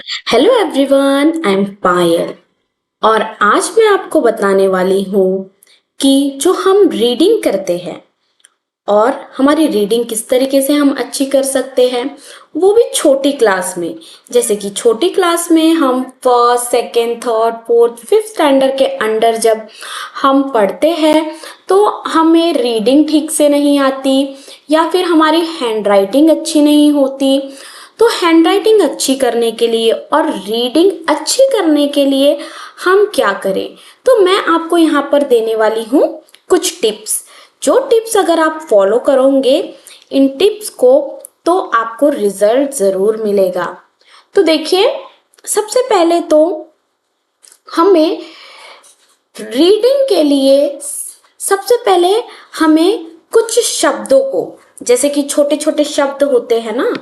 Hello everyone, I am पायल और आज मैं आपको बताने वाली हूँ कि जो हम रीडिंग करते हैं और हमारी रीडिंग किस तरीके से हम अच्छी कर सकते हैं, वो भी छोटी क्लास में। जैसे कि छोटी क्लास में हम first second third fourth fifth standard के अंडर जब हम पढ़ते हैं तो हमें रीडिंग ठीक से नहीं आती या फिर हमारी हैंडराइटिंग अच्छी नहीं होती। तो हैंडराइटिंग अच्छी करने के लिए और रीडिंग अच्छी करने के लिए हम क्या करें, तो मैं आपको यहाँ पर देने वाली हूँ कुछ टिप्स। जो टिप्स अगर आप फॉलो करोगे इन टिप्स को, तो आपको रिजल्ट ज़रूर मिलेगा। तो देखिए, सबसे पहले तो हमें रीडिंग के लिए सबसे पहले हमें कुछ शब्दों को, जैसे कि छोटे छोटे शब्द होते हैं ना,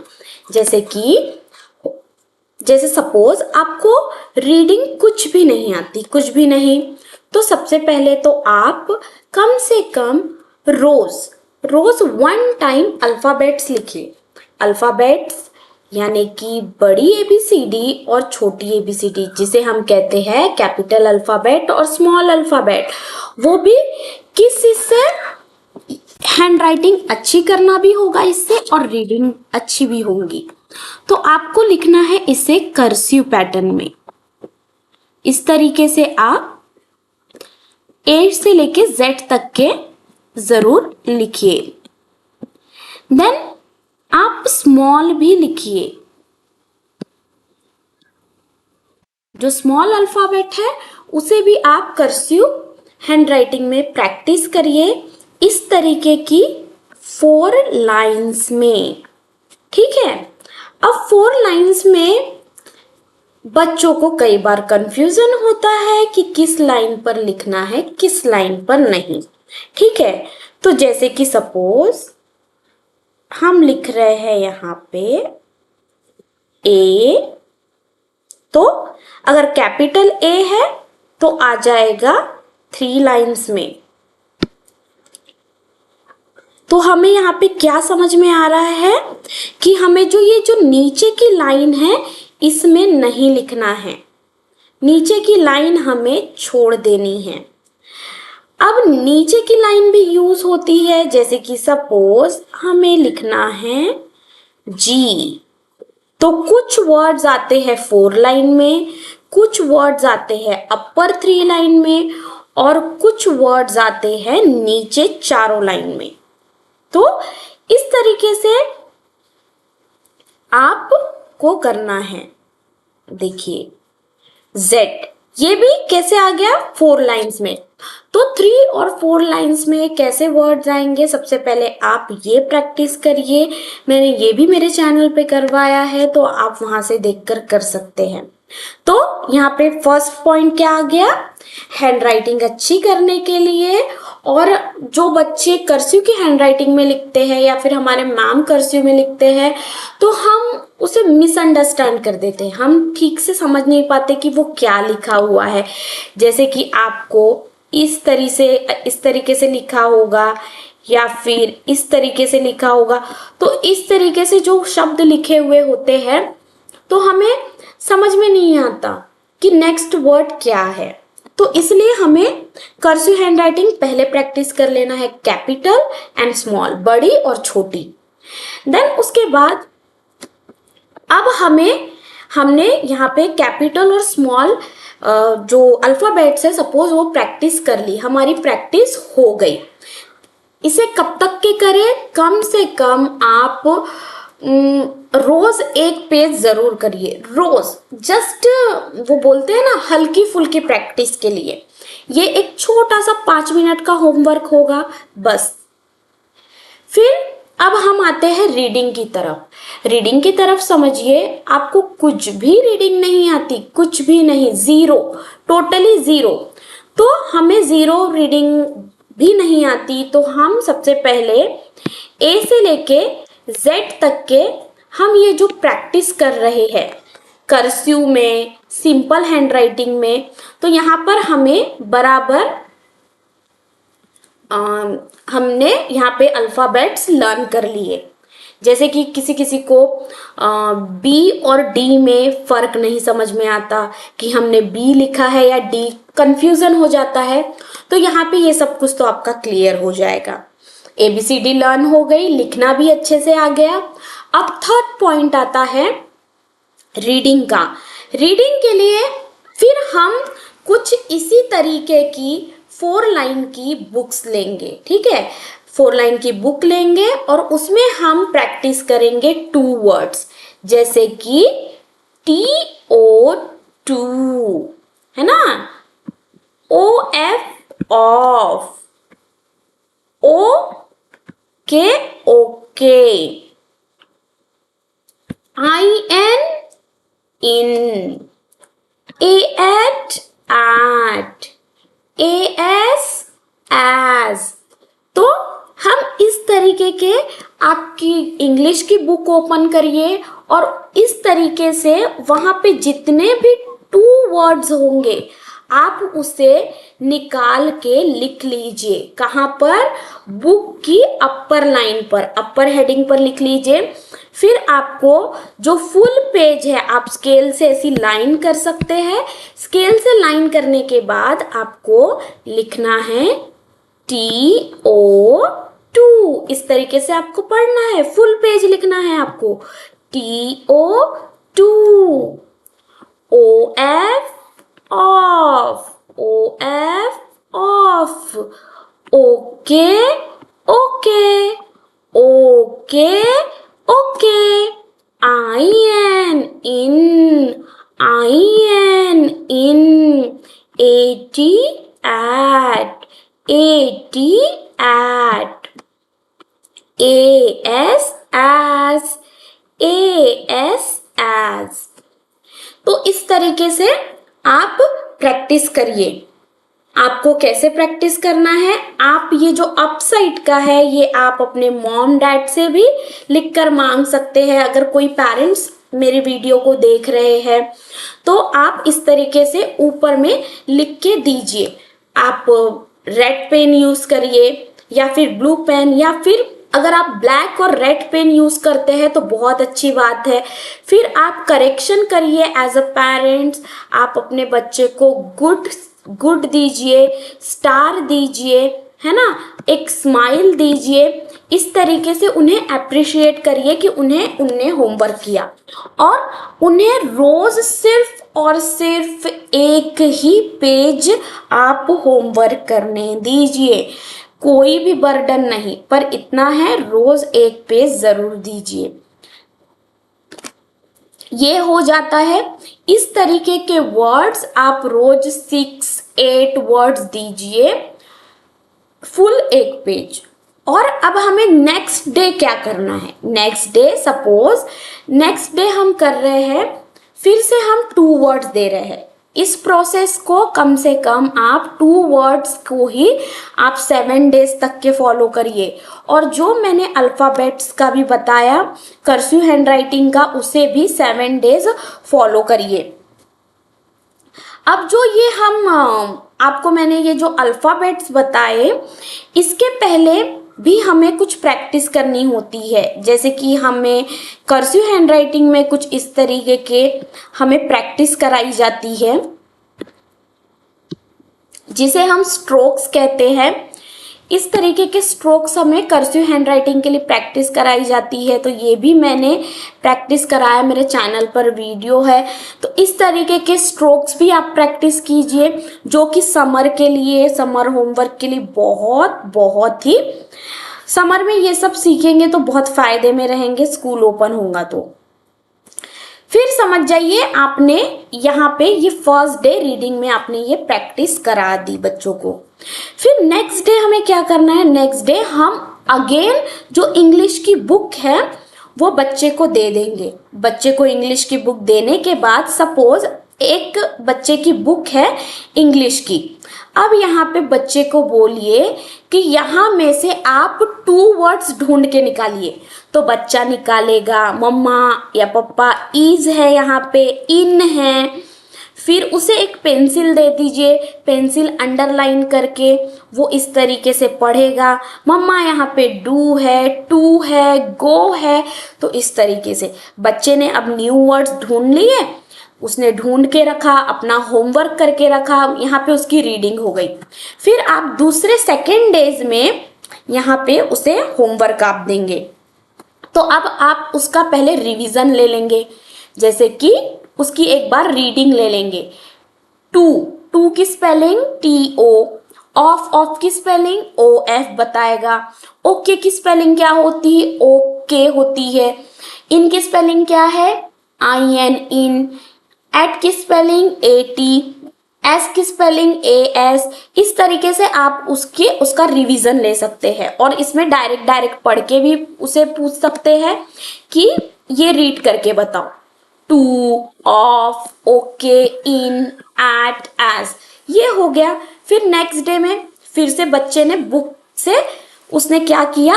जैसे सपोज आपको रीडिंग कुछ भी नहीं आती, कुछ भी नहीं, तो सबसे पहले तो आप कम से कम रोज रोज वन टाइम अल्फाबेट्स लिखिए। अल्फाबेट्स यानी कि बड़ी एबीसीडी और छोटी एबीसीडी, जिसे हम कहते हैं कैपिटल अल्फाबेट और स्मॉल अल्फाबेट, वो भी किस इससे हैंडराइटिंग अच्छी करना भी होगा इससे और रीडिंग अच्छी भी होगी। तो आपको लिखना है इसे कर्सिव पैटर्न में। इस तरीके से आप ए से लेके जेड तक के जरूर लिखिए। देन आप स्मॉल भी लिखिए। जो स्मॉल अल्फाबेट है उसे भी आप कर्सिव हैंडराइटिंग में प्रैक्टिस करिए, इस तरीके की 4 लाइंस में। ठीक है। अब 4 लाइंस में बच्चों को कई बार कंफ्यूजन होता है कि किस लाइन पर लिखना है, किस लाइन पर नहीं। ठीक है। तो जैसे कि सपोज हम लिख रहे हैं यहाँ पे ए, तो अगर कैपिटल ए है तो आ जाएगा 3 लाइंस में। तो हमें यहाँ पे क्या समझ में आ रहा है कि हमें जो नीचे की लाइन है इसमें नहीं लिखना है, नीचे की लाइन हमें छोड़ देनी है। अब नीचे की लाइन भी यूज होती है, जैसे कि सपोज हमें लिखना है जी, तो कुछ वर्ड्स आते हैं 4 लाइन में, कुछ वर्ड्स आते हैं अपर 3 लाइन में और कुछ वर्ड्स आते हैं नीचे चारों लाइन में। तो इस तरीके से आपको करना है। देखिए जेड, ये भी कैसे आ गया 4 लाइंस में। तो 3 और 4 लाइंस में कैसे वर्ड्स आएंगे, सबसे पहले आप ये प्रैक्टिस करिए। मैंने ये भी मेरे चैनल पे करवाया है, तो आप वहां से देखकर कर सकते हैं। तो यहाँ पे फर्स्ट पॉइंट क्या आ गया, हैंडराइटिंग अच्छी करने के लिए। और जो बच्चे कर्सिव की हैंडराइटिंग में लिखते हैं या फिर हमारे मैम कर्सिव में लिखते हैं, तो हम उसे मिसअंडरस्टैंड कर देते हैं, हम ठीक से समझ नहीं पाते कि वो क्या लिखा हुआ है। जैसे कि आपको इस तरीके से लिखा होगा या फिर इस तरीके से लिखा होगा, तो इस तरीके से जो शब्द लिखे हुए होते हैं तो हमें समझ में नहीं आता कि नेक्स्ट वर्ड क्या है। तो इसलिए हमें कर्सिव हैंडराइटिंग पहले प्रैक्टिस कर लेना है, कैपिटल एंड स्मॉल, बड़ी और छोटी। देन उसके बाद अब हमने यहाँ पे कैपिटल और स्मॉल जो अल्फाबेट्स है, सपोज वो प्रैक्टिस कर ली, हमारी प्रैक्टिस हो गई। इसे कब तक के करें, कम से कम आप रोज एक पेज जरूर करिए, रोज। जस्ट वो बोलते हैं ना, हल्की फुल्की प्रैक्टिस के लिए ये एक छोटा सा 5 मिनट का होमवर्क होगा बस। फिर अब हम आते हैं रीडिंग की तरफ। रीडिंग की तरफ समझिए, आपको कुछ भी रीडिंग नहीं आती, कुछ भी नहीं, जीरो, टोटली जीरो। तो हमें जीरो रीडिंग भी नहीं आती, तो हम सबसे पहले ए से लेके जेड तक के हम ये जो प्रैक्टिस कर रहे हैं कर्सिव में, सिंपल हैंडराइटिंग में, तो यहाँ पर हमें बराबर हमने यहाँ पे अल्फाबेट्स लर्न कर लिए। जैसे कि किसी किसी को बी और डी में फर्क नहीं समझ में आता कि हमने बी लिखा है या डी, कंफ्यूजन हो जाता है। तो यहाँ पे ये सब कुछ तो आपका क्लियर हो जाएगा। ABCD लर्न हो गई, लिखना भी अच्छे से आ गया। अब थर्ड पॉइंट आता है रीडिंग का। रीडिंग के लिए फिर हम कुछ इसी तरीके की 4 लाइन की बुक्स लेंगे, ठीक है। 4 लाइन की बुक लेंगे और उसमें हम प्रैक्टिस करेंगे 2 वर्ड्स, जैसे कि TO2 है ना, OF of, okay okay, IN in, at, AS as। तो हम इस तरीके के, आपकी इंग्लिश की बुक ओपन करिए और इस तरीके से वहां पे जितने भी 2 वर्ड्स होंगे आप उसे निकाल के लिख लीजिए। कहाँ पर? बुक की अपर लाइन पर, अपर हेडिंग पर लिख लीजिए। फिर आपको जो फुल पेज है आप स्केल से ऐसी लाइन कर सकते हैं। स्केल से लाइन करने के बाद आपको लिखना है TO2। इस तरीके से आपको पढ़ना है, फुल पेज लिखना है आपको। TO2, OF of, OF of, okay okay, okay okay, IN in, IN in, AT at, AT at, AS as, AS as। तो इस तरीके से आप प्रैक्टिस करिए। आपको कैसे प्रैक्टिस करना है, आप ये जो अप साइड का है ये आप अपने मॉम डैड से भी लिखकर मांग सकते हैं। अगर कोई पेरेंट्स मेरी वीडियो को देख रहे हैं तो आप इस तरीके से ऊपर में लिख के दीजिए। आप रेड पेन यूज करिए या फिर ब्लू पेन, या फिर अगर आप ब्लैक और रेड पेन यूज करते हैं तो बहुत अच्छी बात है। फिर आप करेक्शन करिए एज अ पेरेंट्स। आप अपने बच्चे को गुड दीजिए, स्टार दीजिए, है ना, एक स्माइल दीजिए। इस तरीके से उन्हें अप्रिशिएट करिए कि उन्हें होमवर्क किया, और उन्हें रोज सिर्फ और सिर्फ एक ही पेज आप होमवर्क करने दीजिए। कोई भी बर्डन नहीं, पर इतना है रोज एक पेज जरूर दीजिए। ये हो जाता है। इस तरीके के वर्ड्स आप रोज 6-8 वर्ड्स दीजिए, फुल एक पेज। और अब हमें नेक्स्ट डे क्या करना है? Next day, suppose next day हम कर रहे हैं, फिर से हम 2 वर्ड्स दे रहे हैं। इस प्रोसेस को कम से कम आप 2 वर्ड्स को ही आप 7 डेज तक के फॉलो करिए। और जो मैंने अल्फ़ाबेट्स का भी बताया, कर्सिव हैंडराइटिंग का, उसे भी 7 डेज फॉलो करिए। अब जो ये हम आपको मैंने ये जो अल्फ़ाबेट्स बताए, इसके पहले भी हमें कुछ प्रैक्टिस करनी होती है। जैसे कि हमें कर्सिव हैंडराइटिंग में कुछ इस तरीके के हमें प्रैक्टिस कराई जाती है, जिसे हम स्ट्रोक्स कहते हैं। इस तरीके के स्ट्रोक्स हमें कर्सिव हैंडराइटिंग के लिए प्रैक्टिस कराई जाती है। तो ये भी मैंने प्रैक्टिस कराया, मेरे चैनल पर वीडियो है। तो इस तरीके के स्ट्रोक्स भी आप प्रैक्टिस कीजिए, जो कि समर के लिए, समर होमवर्क के लिए बहुत ही, समर में ये सब सीखेंगे तो बहुत फायदे में रहेंगे, स्कूल ओपन होगा तो। फिर समझ जाइए, आपने यहाँ पे ये फर्स्ट डे रीडिंग में आपने ये प्रैक्टिस करा दी बच्चों को। फिर नेक्स्ट डे हमें क्या करना है? नेक्स्ट डे हम अगेन जो इंग्लिश की बुक है वो बच्चे को दे देंगे। बच्चे को इंग्लिश की बुक देने के बाद, सपोज एक बच्चे की बुक है इंग्लिश की, अब यहाँ पे बच्चे को बोलिए कि यहाँ में से आप 2 वर्ड्स ढूंढ के निकालिए। तो बच्चा निकालेगा, मम्मा या पापा, इज है यहाँ पे, इन है। फिर उसे एक पेंसिल दे दीजिए, पेंसिल अंडरलाइन करके वो इस तरीके से पढ़ेगा, मम्मा यहाँ पे डू है, टू है, गो है। तो इस तरीके से बच्चे ने अब न्यू वर्ड्स ढूंढ लिए, उसने ढूंढ के रखा, अपना होमवर्क करके रखा, यहाँ पे उसकी रीडिंग हो गई। फिर आप दूसरे सेकेंड डेज में यहाँ पे उसे होमवर्क आप देंगे। तो अब आप उसका पहले रिवीजन ले लेंगे, जैसे कि उसकी एक बार रीडिंग ले लेंगे। टू, टू की spelling T O, of, of की स्पेलिंग ओ एफ बताएगा। ओके की स्पेलिंग क्या होती है? ओके होती है। इन की स्पेलिंग क्या है? I N, in. एट की स्पेलिंग ए टी, एस की स्पेलिंग ए एस। इस तरीके से आप उसका रिवीजन ले सकते हैं, और इसमें डायरेक्ट डायरेक्ट पढ़ के भी उसे पूछ सकते हैं कि ये रीड करके बताओ। To, of, okay, in, at, as, ये हो गया। फिर नेक्स्ट डे में फिर से बच्चे ने बुक से उसने क्या किया?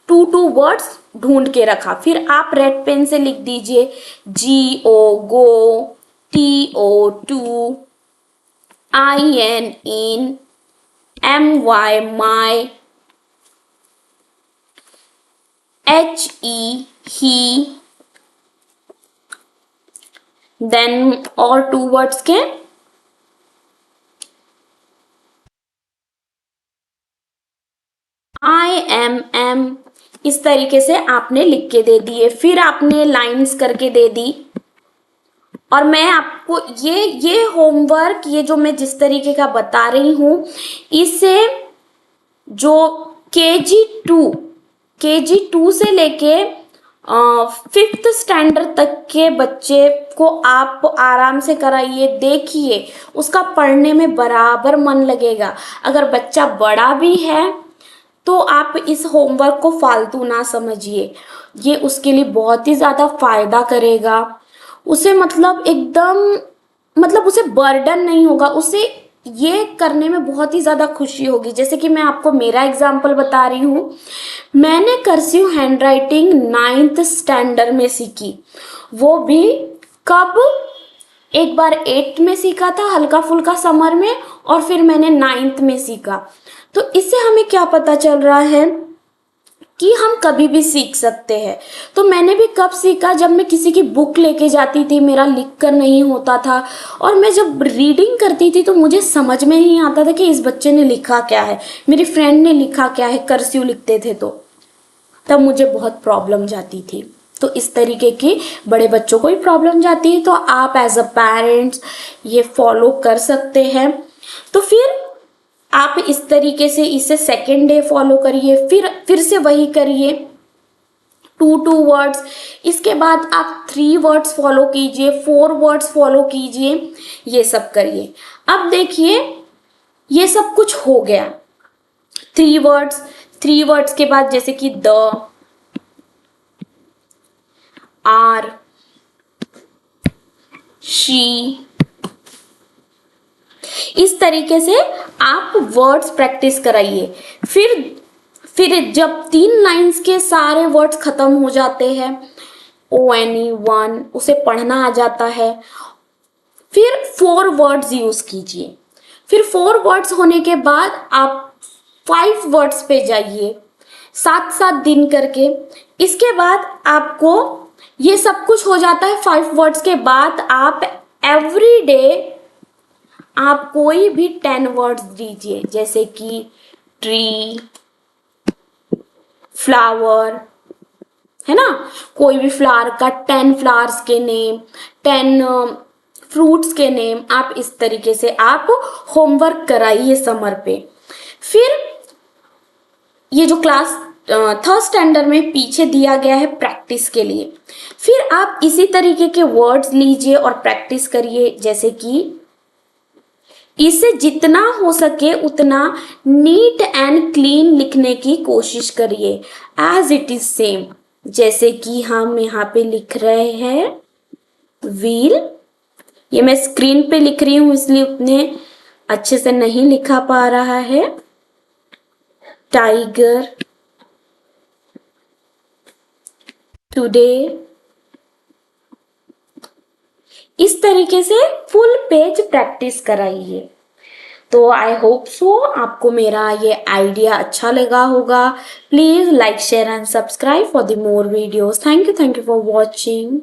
टू टू वर्ड्स ढूंढ के रखा। फिर आप रेड पेन से लिख दीजिए G O go, T O to, I N in, M Y my, H E he. Then और टू वर्ड्स के आई एम एम। इस तरीके से आपने लिख के दे दिए, फिर आपने लाइंस करके दे दी। और मैं आपको ये होमवर्क, ये जो मैं जिस तरीके का बता रही हूँ, इसे जो के जी टू से लेके फिफ्थ स्टैंडर्ड तक के बच्चे को आप आराम से कराइए, देखिए उसका पढ़ने में बराबर मन लगेगा। अगर बच्चा बड़ा भी है तो आप इस होमवर्क को फालतू ना समझिए, ये उसके लिए बहुत ही ज़्यादा फायदा करेगा। उसे मतलब एकदम, मतलब उसे बर्डन नहीं होगा, उसे ये करने में बहुत ही ज़्यादा खुशी होगी। जैसे कि मैं आपको मेरा एग्जाम्पल बता रही हूँ, मैंने कर्सिव हैंडराइटिंग 9th स्टैंडर्ड में सीखी। वो भी कब? एक बार 8th में सीखा था हल्का फुल्का समर में, और फिर मैंने 9th में सीखा। तो इससे हमें क्या पता चल रहा है कि हम कभी भी सीख सकते हैं। तो मैंने भी कब सीखा? जब मैं किसी की बुक लेके जाती थी, मेरा लिख कर नहीं होता था, और मैं जब रीडिंग करती थी तो मुझे समझ में ही आता था कि इस बच्चे ने लिखा क्या है, मेरी फ्रेंड ने लिखा क्या है, कर्सिव लिखते थे तो तब मुझे बहुत प्रॉब्लम जाती थी। तो इस तरीके की बड़े बच्चों को ही प्रॉब्लम जाती है, तो आप एज अ पेरेंट्स ये फॉलो कर सकते हैं। तो फिर आप इस तरीके से इसे सेकेंड डे फॉलो करिए, फिर से वही करिए, टू टू वर्ड्स। इसके बाद आप 3 वर्ड्स फॉलो कीजिए, 4 वर्ड्स फॉलो कीजिए, ये सब करिए। अब देखिए ये सब कुछ हो गया। 3 वर्ड्स के बाद जैसे कि द, आर, शी, इस तरीके से आप वर्ड्स प्रैक्टिस कराइए। फिर जब 3 लाइंस के सारे वर्ड्स खत्म हो जाते हैं, ONE1 उसे पढ़ना आ जाता है, फिर 4 वर्ड्स यूज कीजिए। फिर 4 वर्ड्स होने के बाद आप 5 वर्ड्स पे जाइए, 7-7 दिन करके। इसके बाद आपको ये सब कुछ हो जाता है। 5 वर्ड्स के बाद आप एवरी डे आप कोई भी 10 वर्ड्स दीजिए, जैसे कि ट्री, फ्लावर, है ना, कोई भी फ्लावर का 10 फ्लावर्स के नेम, 10 फ्रूट्स के नेम, आप इस तरीके से आप होमवर्क कराइए समर पे। फिर ये जो क्लास 3rd स्टैंडर्ड में पीछे दिया गया है प्रैक्टिस के लिए, फिर आप इसी तरीके के वर्ड्स लीजिए और प्रैक्टिस करिए। जैसे कि इसे जितना हो सके उतना नीट एंड क्लीन लिखने की कोशिश करिए, एज इट इज सेम। जैसे कि हम यहाँ पे लिख रहे हैं व्हील, ये मैं स्क्रीन पे लिख रही हूँ इसलिए उतने अच्छे से नहीं लिखा पा रहा है। टाइगर, टुडे, इस तरीके से फुल पेज प्रैक्टिस कराइए। तो आई होप सो आपको मेरा ये आइडिया अच्छा लगा होगा। Please like share and subscribe for the more videos. Thank you for watching.